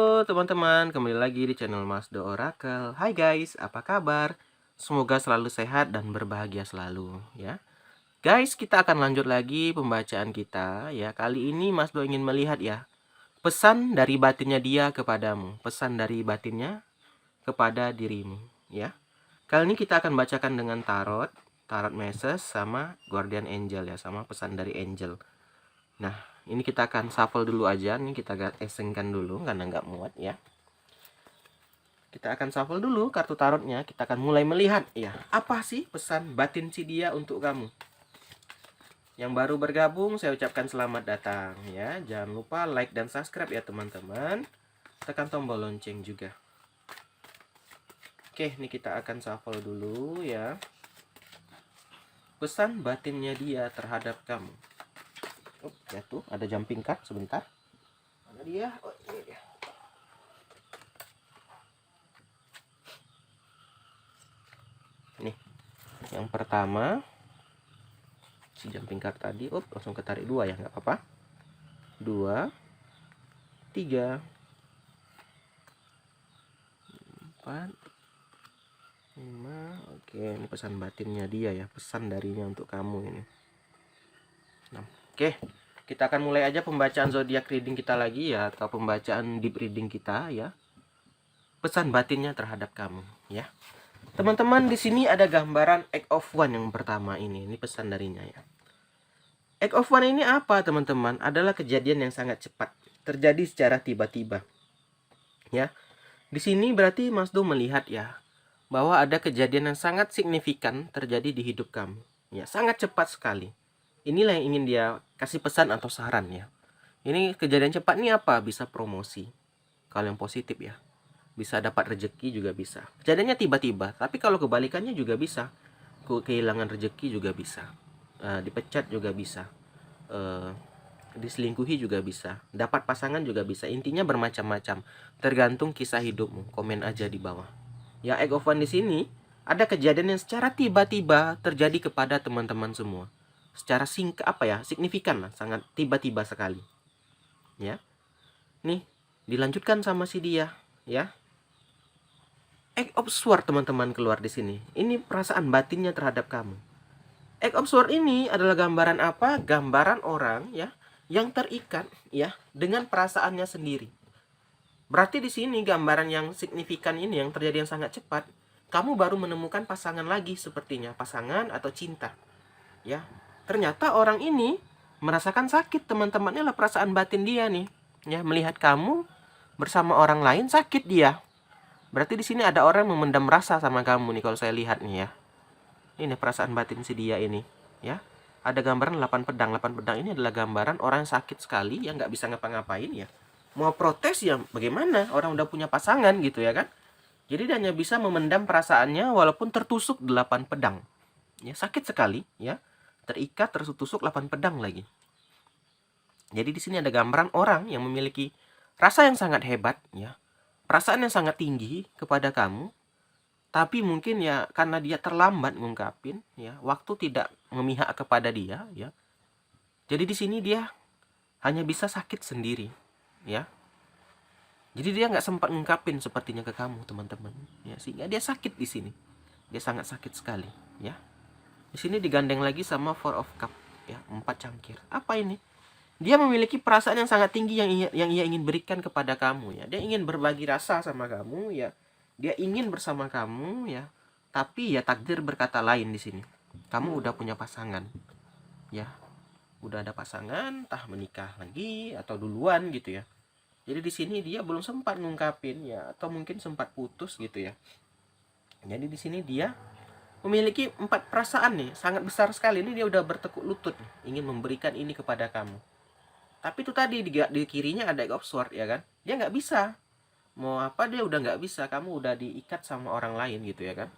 Halo teman-teman, kembali lagi di channel Mas Do Oracle. Hai guys, apa kabar? Semoga selalu sehat dan berbahagia selalu ya. Guys, kita akan lanjut lagi pembacaan kita ya. Kali ini Mas Do ingin melihat ya, pesan dari batinnya dia kepadamu, pesan dari batinnya kepada dirimu ya. Kali ini kita akan bacakan dengan tarot message sama guardian angel ya, sama pesan dari angel. Nah, ini kita akan shuffle dulu aja. Nih kita asingkan dulu karena nggak muat ya. Kita akan shuffle dulu kartu tarotnya. Kita akan mulai melihat ya, apa sih pesan batin si dia untuk kamu. Yang baru bergabung, saya ucapkan selamat datang ya. Jangan lupa like dan subscribe ya teman-teman. Tekan tombol lonceng juga. Oke, ini kita akan shuffle dulu ya. Pesan batinnya dia terhadap kamu. Oh, ya tuh, ada jumping card sebentar. Mana dia? Oh, ini dia. Nih, yang pertama si jumping card tadi, langsung ketarik 2 ya, nggak apa-apa. 2, 3, 4, 5. Oke, ini pesan batinnya dia ya, pesan darinya untuk kamu ini. Nah, oke, kita akan mulai aja pembacaan zodiak reading kita lagi ya, atau pembacaan deep reading kita ya. Pesan batinnya terhadap kamu ya. Teman-teman, di sini ada gambaran Egg of One yang pertama ini. Ini pesan darinya ya. Egg of One ini apa, teman-teman? Adalah kejadian yang sangat cepat, terjadi secara tiba-tiba. Ya. Di sini berarti Mas Do melihat ya, bahwa ada kejadian yang sangat signifikan terjadi di hidup kamu. Ya, sangat cepat sekali. Inilah yang ingin dia kasih pesan atau saran ya. Ini kejadian cepat ini apa? Bisa promosi. Kalau yang positif ya. Bisa dapat rezeki juga bisa. Kejadiannya tiba-tiba, tapi kalau kebalikannya juga bisa. Kehilangan rezeki juga bisa. Dipecat juga bisa. Diselingkuhi juga bisa. Dapat pasangan juga bisa. Intinya bermacam-macam. Tergantung kisah hidupmu. Komen aja di bawah. Ya, Egg of One di sini ada kejadian yang secara tiba-tiba terjadi kepada teman-teman semua. Secara signifikan lah, sangat tiba-tiba sekali. Ya. Nih, dilanjutkan sama si dia, ya. Egg of Sword teman-teman keluar di sini. Ini perasaan batinnya terhadap kamu. Egg of Sword ini adalah gambaran apa? Gambaran orang ya yang terikat ya dengan perasaannya sendiri. Berarti di sini gambaran yang signifikan ini yang terjadi yang sangat cepat, kamu baru menemukan pasangan lagi sepertinya, pasangan atau cinta. Ya. Ternyata orang ini merasakan sakit, teman-teman. Inilah perasaan batin dia nih. Ya, melihat kamu bersama orang lain sakit dia. Berarti di sini ada orang yang memendam rasa sama kamu nih kalau saya lihat nih ya. Ini perasaan batin si dia ini, ya. Ada gambaran 8 pedang. 8 pedang ini adalah gambaran orang yang sakit sekali, yang nggak bisa ngapa-ngapain ya. Mau protes ya bagaimana? Orang udah punya pasangan gitu ya kan. Jadi dia hanya bisa memendam perasaannya walaupun tertusuk 8 pedang. Ya, sakit sekali ya. Terikat, tertusuk 8 pedang lagi. Jadi di sini ada gambaran orang yang memiliki rasa yang sangat hebat ya. Perasaan yang sangat tinggi kepada kamu, tapi mungkin ya karena dia terlambat ngungkapin ya, waktu tidak memihak kepada dia ya. Jadi di sini dia hanya bisa sakit sendiri ya. Jadi dia nggak sempat ngungkapin sepertinya ke kamu teman-teman ya, sehingga dia sakit di sini. Dia sangat sakit sekali ya. Di sini digandeng lagi sama Four of Cup ya, 4 cangkir. Apa ini? Dia memiliki perasaan yang sangat tinggi yang ia ingin berikan kepada kamu ya. Dia ingin berbagi rasa sama kamu ya. Dia ingin bersama kamu ya. Tapi ya takdir berkata lain di sini. Kamu udah punya pasangan. Ya. Udah ada pasangan, entah menikah lagi atau duluan gitu ya. Jadi di sini dia belum sempat ngungkapin ya, atau mungkin sempat putus gitu ya. Jadi di sini dia memiliki 4 perasaan nih, sangat besar sekali. Ini dia udah bertekuk lutut nih, ingin memberikan ini kepada kamu. Tapi itu tadi di kirinya ada Egg of Sword ya kan. Dia nggak bisa. Mau apa dia udah nggak bisa. Kamu udah diikat sama orang lain gitu ya kan.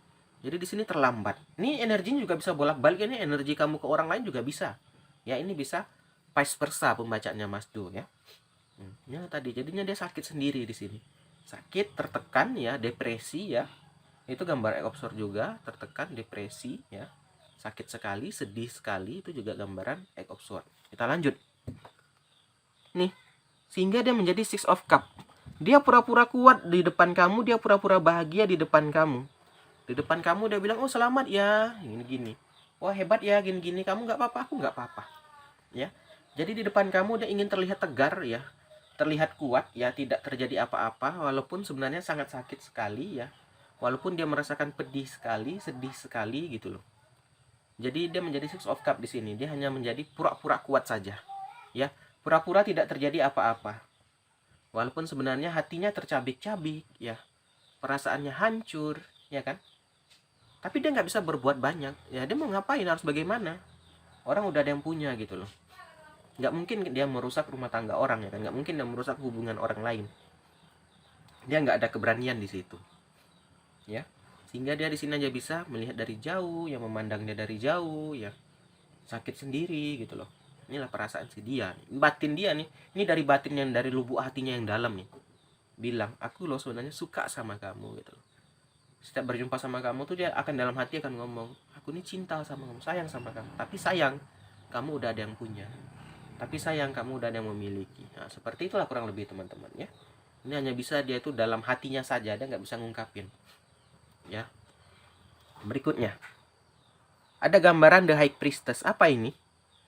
Jadi di sini terlambat. Ini energinya juga bisa bolak-balik. Ini energi kamu ke orang lain juga bisa. Ya ini bisa vice versa pembacaannya Mas Do ya. Ya tadi jadinya dia sakit sendiri di sini. Sakit, tertekan ya, depresi ya. Itu gambar Egg of Sword juga, tertekan, depresi ya. Sakit sekali, sedih sekali, itu juga gambaran Egg of Sword. Kita lanjut. Nih, sehingga dia menjadi Six of Cup. Dia pura-pura kuat di depan kamu, dia pura-pura bahagia di depan kamu. Di depan kamu dia bilang, oh selamat ya, gini-gini. Wah hebat ya, gini-gini. Kamu nggak apa-apa, aku nggak apa-apa. Ya, jadi di depan kamu dia ingin terlihat tegar ya, terlihat kuat ya, tidak terjadi apa-apa, walaupun sebenarnya sangat sakit sekali ya, walaupun dia merasakan pedih sekali, sedih sekali gitu loh. Jadi dia menjadi Six of Cup di sini. Dia hanya menjadi pura-pura kuat saja. Ya, pura-pura tidak terjadi apa-apa. Walaupun sebenarnya hatinya tercabik-cabik ya. Perasaannya hancur, ya kan? Tapi dia nggak bisa berbuat banyak. Ya, dia mau ngapain, harus bagaimana? Orang udah ada yang punya gitu loh. Nggak mungkin dia merusak rumah tangga orang ya kan? Nggak mungkin dia merusak hubungan orang lain. Dia nggak ada keberanian di situ. Ya. Sehingga dia di sini aja bisa melihat dari jauh, yang memandang dia dari jauh ya. Sakit sendiri gitu loh. Inilah perasaan si dia, batin dia nih. Ini dari batin yang dari lubuk hatinya yang dalam nih. Bilang, aku loh sebenarnya suka sama kamu gitu loh. Setiap berjumpa sama kamu tuh dia akan dalam hati akan ngomong, aku ini cinta sama kamu, sayang sama kamu. Tapi sayang, kamu udah ada yang punya. Tapi sayang, kamu udah ada yang memiliki. Nah, seperti itulah kurang lebih teman-teman ya. Ini hanya bisa dia itu dalam hatinya saja, dia nggak bisa ngungkapin. Ya. Berikutnya, ada gambaran The High Priestess. Apa ini?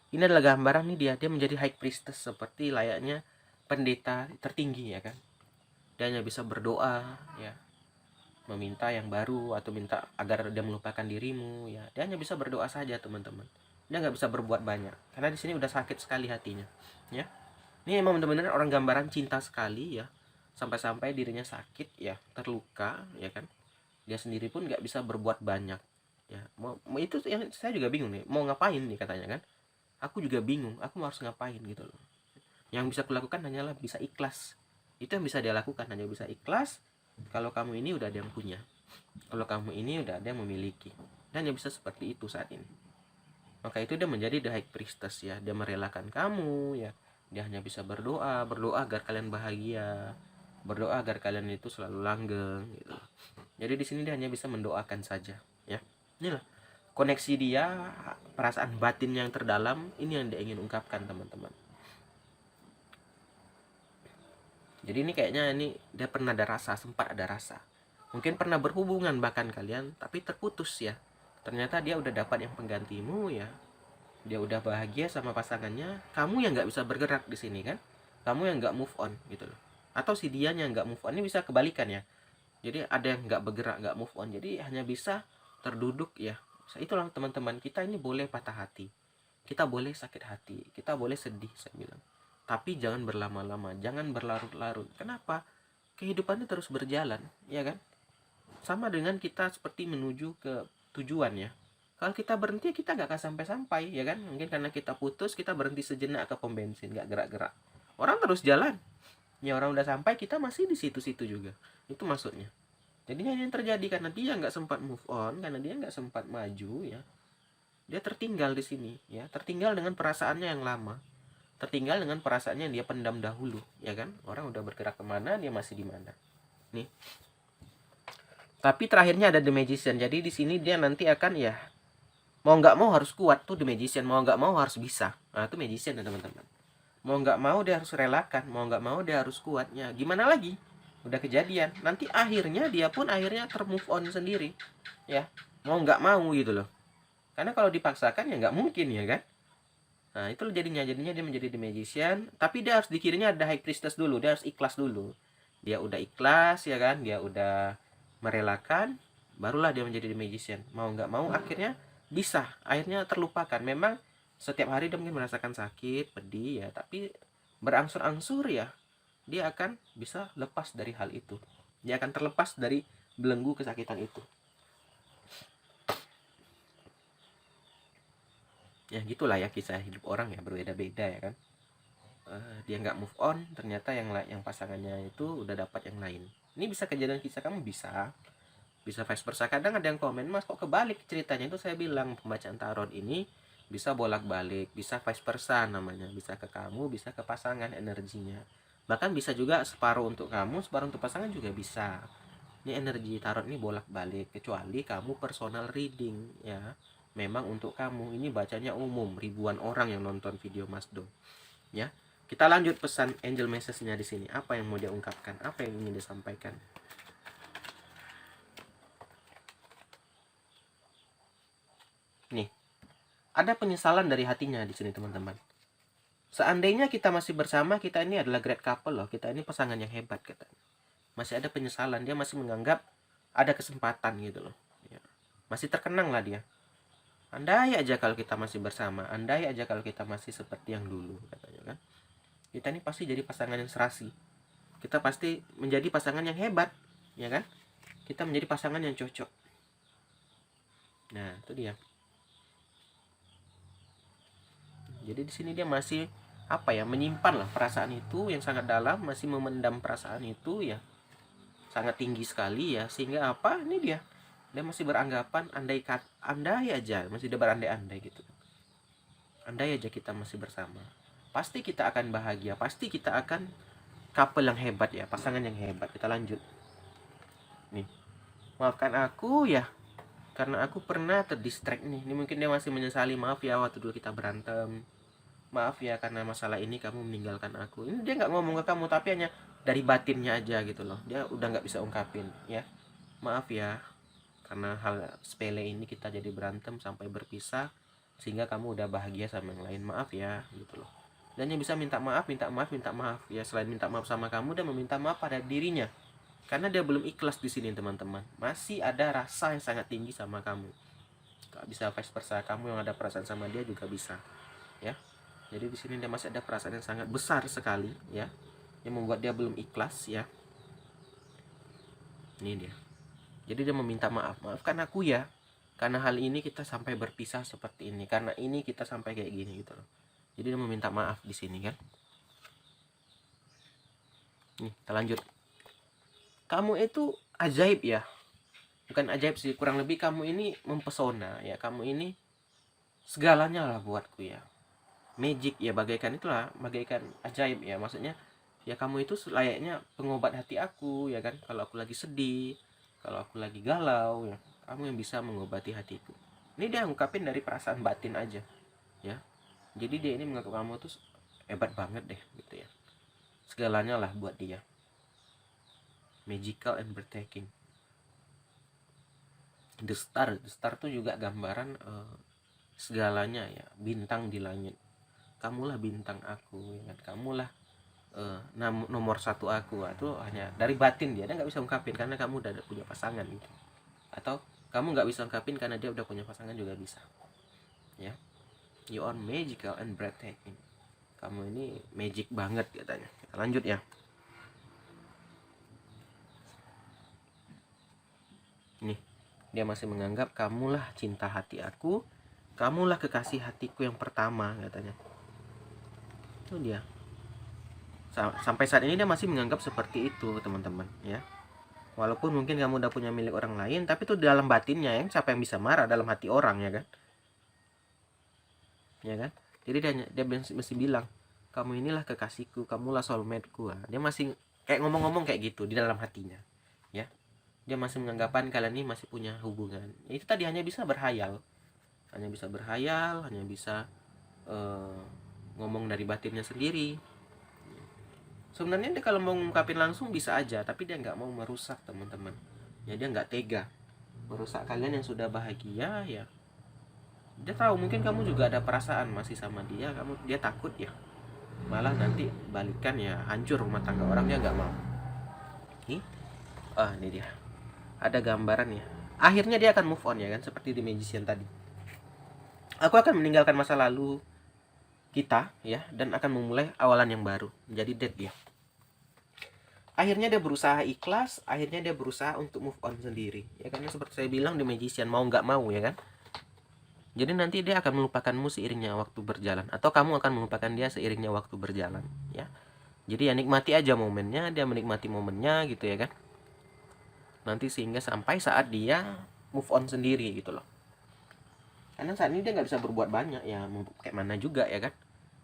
Ini adalah gambaran nih dia menjadi High Priestess seperti layaknya pendeta tertinggi ya kan. Dia hanya bisa berdoa ya, meminta yang baru atau minta agar dia melupakan dirimu ya. Dia hanya bisa berdoa saja teman-teman. Dia nggak bisa berbuat banyak karena di sini udah sakit sekali hatinya ya. Ini emang benar-benar orang gambaran cinta sekali ya, sampai-sampai dirinya sakit ya, terluka ya kan. Dia sendiri pun nggak bisa berbuat banyak ya. Mau itu yang saya juga bingung nih, mau ngapain nih katanya kan. Aku juga bingung, aku harus ngapain gitu loh. Yang bisa kulakukan hanyalah bisa ikhlas. Itu yang bisa dia lakukan, hanya bisa ikhlas. Kalau kamu ini udah ada yang punya, kalau kamu ini udah ada yang memiliki, dan hanya bisa seperti itu saat ini. Maka itu dia menjadi the High Priestess ya. Dia merelakan kamu ya. Dia hanya bisa berdoa agar kalian bahagia, berdoa agar kalian itu selalu langgeng gitu. Jadi di sini dia hanya bisa mendoakan saja ya. Inilah koneksi dia, perasaan batin yang terdalam, ini yang dia ingin ungkapkan teman-teman. Jadi ini kayaknya ini dia pernah ada rasa, sempat ada rasa. Mungkin pernah berhubungan bahkan kalian, tapi terputus ya. Ternyata dia udah dapat yang penggantimu ya. Dia udah bahagia sama pasangannya. Kamu yang nggak bisa bergerak di sini kan? Kamu yang nggak move on gitu loh. Atau si dianya nggak move on, ini bisa kebalikan ya. Jadi ada yang nggak bergerak, nggak move on. Jadi hanya bisa terduduk ya. Itulah teman-teman, kita ini boleh patah hati, kita boleh sakit hati, kita boleh sedih saya bilang. Tapi jangan berlama-lama, jangan berlarut-larut. Kenapa? Kehidupannya terus berjalan, ya kan? Sama dengan kita seperti menuju ke tujuan ya. Kalau kita berhenti kita nggak akan sampai-sampai, ya kan? Mungkin karena kita putus, kita berhenti sejenak ke pom bensin, nggak gerak-gerak. Orang terus jalan. Ya orang udah sampai, kita masih di situ-situ juga. Itu maksudnya. Jadinya ini yang terjadi karena dia nggak sempat move on, karena dia nggak sempat maju ya. Dia tertinggal di sini ya, tertinggal dengan perasaannya yang lama, tertinggal dengan perasaannya yang dia pendam dahulu ya kan. Orang udah bergerak kemana, dia masih di mana nih. Tapi terakhirnya ada The Magician. Jadi di sini dia nanti akan ya, mau nggak mau harus kuat tuh The Magician, mau nggak mau harus bisa. Nah itu Magician ya teman-teman. Mau nggak mau dia harus relakan, mau nggak mau dia harus kuatnya. Gimana lagi? Udah kejadian. Nanti akhirnya dia pun akhirnya termove on sendiri ya, mau nggak mau gitu loh. Karena kalau dipaksakan ya nggak mungkin ya kan. Nah itu jadinya dia menjadi The Magician. Tapi dia harus dikirinya ada High Priestess dulu. Dia harus ikhlas dulu. Dia udah ikhlas ya kan, dia udah merelakan, barulah dia menjadi The Magician. Mau nggak mau akhirnya bisa, akhirnya terlupakan. Memang setiap hari dia mungkin merasakan sakit, pedih ya, tapi berangsur-angsur ya dia akan bisa lepas dari hal itu. Dia akan terlepas dari belenggu kesakitan itu. Ya gitulah ya kisah hidup orang ya, berbeda-beda ya kan. Dia nggak move on, ternyata yang pasangannya itu udah dapat yang lain. Ini bisa kejadian kisah kamu, bisa vice versa. Kadang ada yang komen, mas kok kebalik ceritanya. Itu saya bilang pembacaan tarot ini bisa bolak-balik, bisa vice versa namanya, bisa ke kamu, bisa ke pasangan energinya. Bahkan bisa juga separuh untuk kamu, separuh untuk pasangan juga bisa. Ini energi tarot ini bolak-balik, kecuali kamu personal reading ya. Memang untuk kamu ini bacanya umum, ribuan orang yang nonton video Mas Do ya. Kita lanjut pesan angel message-nya di sini. Apa yang mau dia ungkapkan? Apa yang ingin dia sampaikan? Nih, ada penyesalan dari hatinya di sini, teman-teman. Seandainya kita masih bersama, kita ini adalah great couple loh. Kita ini pasangan yang hebat, katanya. Masih ada penyesalan, dia masih menganggap ada kesempatan gitu loh. Ya. Masih terkenang lah dia. Andai aja kalau kita masih bersama, andai aja kalau kita masih seperti yang dulu, katanya kan. Kita ini pasti jadi pasangan yang serasi. Kita pasti menjadi pasangan yang hebat, ya kan? Kita menjadi pasangan yang cocok. Nah, itu dia. Jadi di sini dia masih menyimpan lah perasaan itu yang sangat dalam, masih memendam perasaan itu ya sangat tinggi sekali ya, sehingga ini dia masih beranggapan andai aja, masih dia berandai-andai gitu. Andai aja kita masih bersama, pasti kita akan bahagia, pasti kita akan couple yang hebat ya, pasangan yang hebat. Kita lanjut nih. Maafkan aku ya, karena aku pernah terdistract nih. Ini mungkin dia masih menyesali, maaf ya waktu dulu kita berantem, maaf ya karena masalah ini kamu meninggalkan aku. Ini dia nggak ngomong ke kamu, tapi hanya dari batinnya aja gitu loh. Dia udah nggak bisa ungkapin ya, maaf ya karena hal sepele ini kita jadi berantem sampai berpisah, sehingga kamu udah bahagia sama yang lain. Maaf ya gitu loh. Dan yang bisa minta maaf ya. Selain minta maaf sama kamu, dan meminta maaf pada dirinya, karena dia belum ikhlas di sini, teman-teman. Masih ada rasa yang sangat tinggi sama kamu. Gak bisa vice versa, kamu yang ada perasaan sama dia juga bisa ya. Jadi di sini dia masih ada perasaan yang sangat besar sekali ya, yang membuat dia belum ikhlas ya. Ini dia. Jadi dia meminta maaf, maafkan aku ya, karena hal ini kita sampai berpisah seperti ini, karena ini kita sampai kayak gini gitu loh. Jadi dia meminta maaf di sini kan. Nih, kita lanjut. Kamu itu ajaib ya. Bukan ajaib sih, kurang lebih kamu ini mempesona ya. Kamu ini segalanya lah buatku ya. Magic ya, bagaikan ajaib ya. Maksudnya ya kamu itu layaknya pengobat hati aku ya kan. Kalau aku lagi sedih, kalau aku lagi galau ya, kamu yang bisa mengobati hatiku. Ini dia ungkapin dari perasaan batin aja ya. Jadi dia ini mengaku kamu tuh hebat banget deh gitu ya. Segalanya lah buat dia. Magical and breathtaking. The star tuh juga gambaran segalanya ya, bintang di langit. Kamulah bintang aku ya kan. Kamulah nomor satu aku. Itu hanya dari batin dia nggak bisa ungkapin karena kamu udah punya pasangan gitu. Atau kamu nggak bisa ungkapin karena dia udah punya pasangan juga bisa ya. You are magical and breathtaking. Kamu ini magic banget katanya. Kita lanjut ya. Nih, dia masih menganggap kamulah cinta hati aku, kamulah kekasih hatiku yang pertama katanya. Itu dia. Sampai saat ini dia masih menganggap seperti itu, teman-teman ya. Walaupun mungkin kamu udah punya milik orang lain, tapi itu dalam batinnya yang siapa yang bisa marah dalam hati orang ya kan? Ya kan? Jadi dia mesti bilang, kamu inilah kekasihku, kamulah soulmate-ku. Dia masih kayak ngomong-ngomong kayak gitu di dalam hatinya ya. Dia masih menganggapan kalian ini masih punya hubungan. Itu tadi hanya bisa berhayal, hanya bisa ngomong dari batinnya sendiri. Sebenarnya dia kalau mau ngungkapin langsung bisa aja, tapi dia nggak mau merusak, teman-teman ya. Dia nggak tega merusak kalian yang sudah bahagia ya. Dia tahu mungkin kamu juga ada perasaan masih sama dia, dia takut ya, malah nanti balikan ya, hancur rumah tangga orang. Dia nggak mau. Ini dia ada gambaran ya, akhirnya dia akan move on ya kan, seperti di Magician tadi. Aku akan meninggalkan masa lalu kita ya, dan akan memulai awalan yang baru. Jadi dead dia. Akhirnya dia berusaha ikhlas, akhirnya dia berusaha untuk move on sendiri ya, karena seperti saya bilang di Magician, mau nggak mau ya kan. Jadi nanti dia akan melupakanmu seiringnya waktu berjalan, atau kamu akan melupakan dia seiringnya waktu berjalan ya. Jadi ya nikmati aja momennya, dia menikmati momennya gitu ya kan. Nanti sehingga sampai saat dia move on sendiri gitu loh. Karena saat ini dia nggak bisa berbuat banyak ya, kayak mana juga ya kan.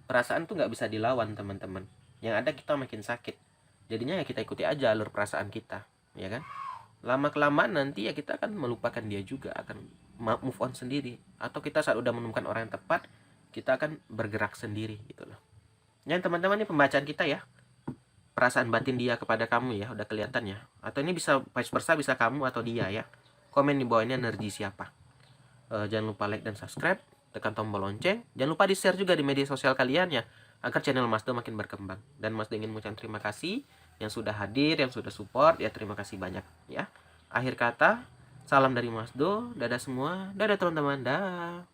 Perasaan tuh nggak bisa dilawan, teman-teman. Yang ada kita makin sakit. Jadinya ya kita ikuti aja alur perasaan kita ya kan. Lama kelamaan nanti ya kita akan melupakan dia juga, akan move on sendiri. Atau kita saat udah menemukan orang yang tepat, kita akan bergerak sendiri gitu loh. Ya teman-teman, ini pembacaan kita ya. Perasaan batin dia kepada kamu ya, udah kelihatan ya. Atau ini bisa vice versa, bisa kamu atau dia ya. Komen di bawah ini energi siapa. Jangan lupa like dan subscribe, tekan tombol lonceng. Jangan lupa di share juga di media sosial kalian ya, agar channel Mas Do makin berkembang. Dan Mas Do ingin mengucapkan terima kasih yang sudah hadir, yang sudah support ya, terima kasih banyak ya. Akhir kata, salam dari Mas Do, dadah semua, dadah teman-teman, dah.